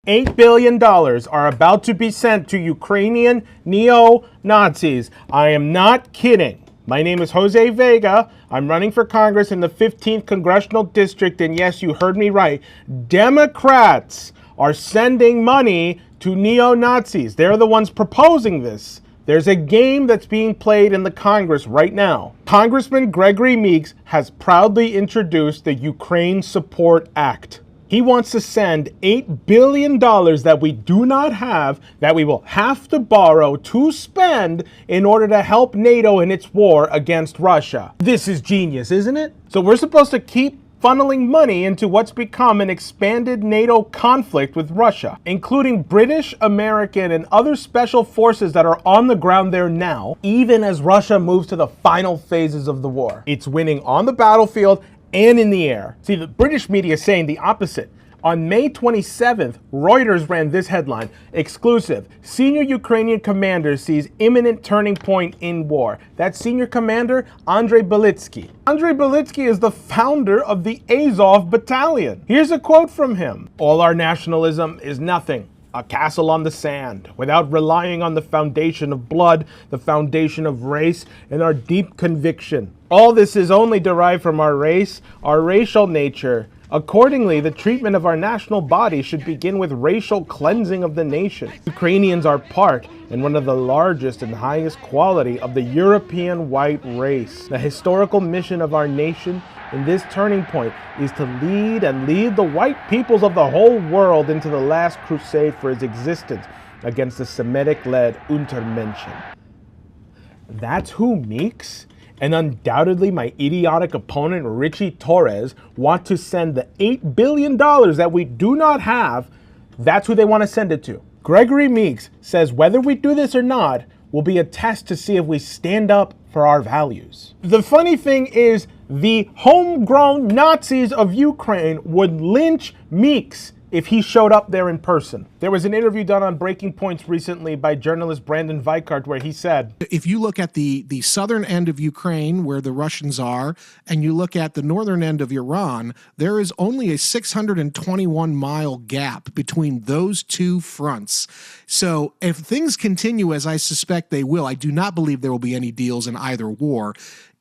$8 billion are about to be sent to Ukrainian neo-Nazis. I am not kidding. My name is Jose Vega. I'm running for Congress in the 15th Congressional District, and yes, you heard me right. Democrats are sending money to neo-Nazis. They're the ones proposing this. There's a game that's being played in the Congress right now. Congressman Gregory Meeks has proudly introduced the Ukraine Support Act. He wants to send $8 billion that we do not have, that we will have to borrow to spend in order to help NATO in its war against Russia. This is genius, isn't it? So we're supposed to keep funneling money into what's become an expanded NATO conflict with Russia, including British, American, and other special forces that are on the ground there now, even as Russia moves to the final phases of the war. It's winning on the battlefield and in the air. See, the British media is saying the opposite. On May 27th, Reuters ran this headline, exclusive, senior Ukrainian commander sees imminent turning point in war. That senior commander, Andrei Belitsky. Andrei Belitsky is the founder of the Azov Battalion. Here's a quote from him. All our nationalism is nothing. A castle on the sand, without relying on the foundation of blood, the foundation of race, and our deep conviction. All this is only derived from our race, our racial nature. Accordingly, the treatment of our national body should begin with racial cleansing of the nation. Ukrainians are part and one of the largest and highest quality of the European white race. The historical mission of our nation in this turning point is to lead the white peoples of the whole world into the last crusade for its existence against the Semitic-led Untermenschen. That's who Meeks and undoubtedly my idiotic opponent Richie Torres want to send the $8 billion that we do not have. That's who they want to send it to. Gregory Meeks says whether we do this or not will be a test to see if we stand up for our values. The funny thing is, the homegrown Nazis of Ukraine would lynch Meeks if he showed up there in person. There was an interview done on Breaking Points recently by journalist Brandon Weikart where he said, if you look at the southern end of Ukraine where the Russians are, and you look at the northern end of Iran, there is only a 621-mile gap between those two fronts. So if things continue as I suspect they will, I do not believe there will be any deals in either war.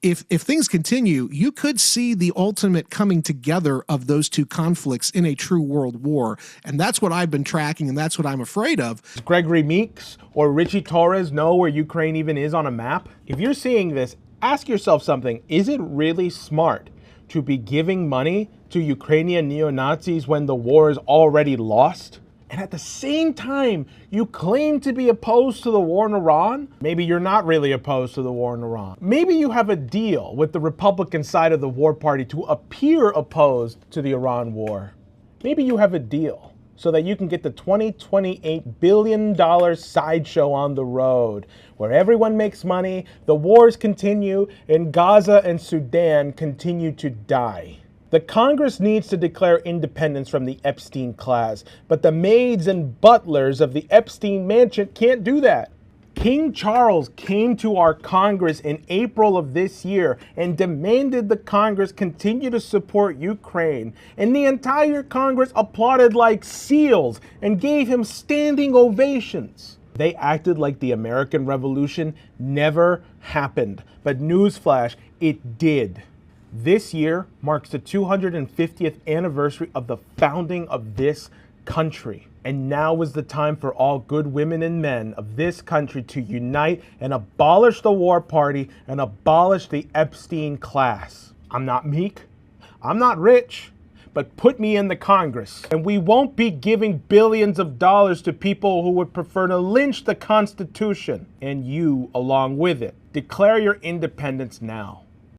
If things continue, you could see the ultimate coming together of those two conflicts in a true world war. And that's what I've been tracking, and that's what I'm afraid of. Does Gregory Meeks or Richie Torres know where Ukraine even is on a map? If you're seeing this, ask yourself something. Is it really smart to be giving money to Ukrainian neo-Nazis when the war is already lost? And at the same time, you claim to be opposed to the war in Iran? Maybe you're not really opposed to the war in Iran. Maybe you have a deal with the Republican side of the war party to appear opposed to the Iran war. Maybe you have a deal so that you can get the $28 billion sideshow on the road, where everyone makes money, the wars continue, and Gaza and Sudan continue to die. The Congress needs to declare independence from the Epstein class, but the maids and butlers of the Epstein mansion can't do that. King Charles came to our Congress in April of this year and demanded the Congress continue to support Ukraine, and the entire Congress applauded like seals and gave him standing ovations. They acted like the American Revolution never happened, but newsflash, it did. This year marks the 250th anniversary of the founding of this country. And now is the time for all good women and men of this country to unite and abolish the war party and abolish the Epstein class. I'm not meek, I'm not rich, but put me in the Congress. And we won't be giving billions of dollars to people who would prefer to lynch the Constitution, and you along with it. Declare your independence now.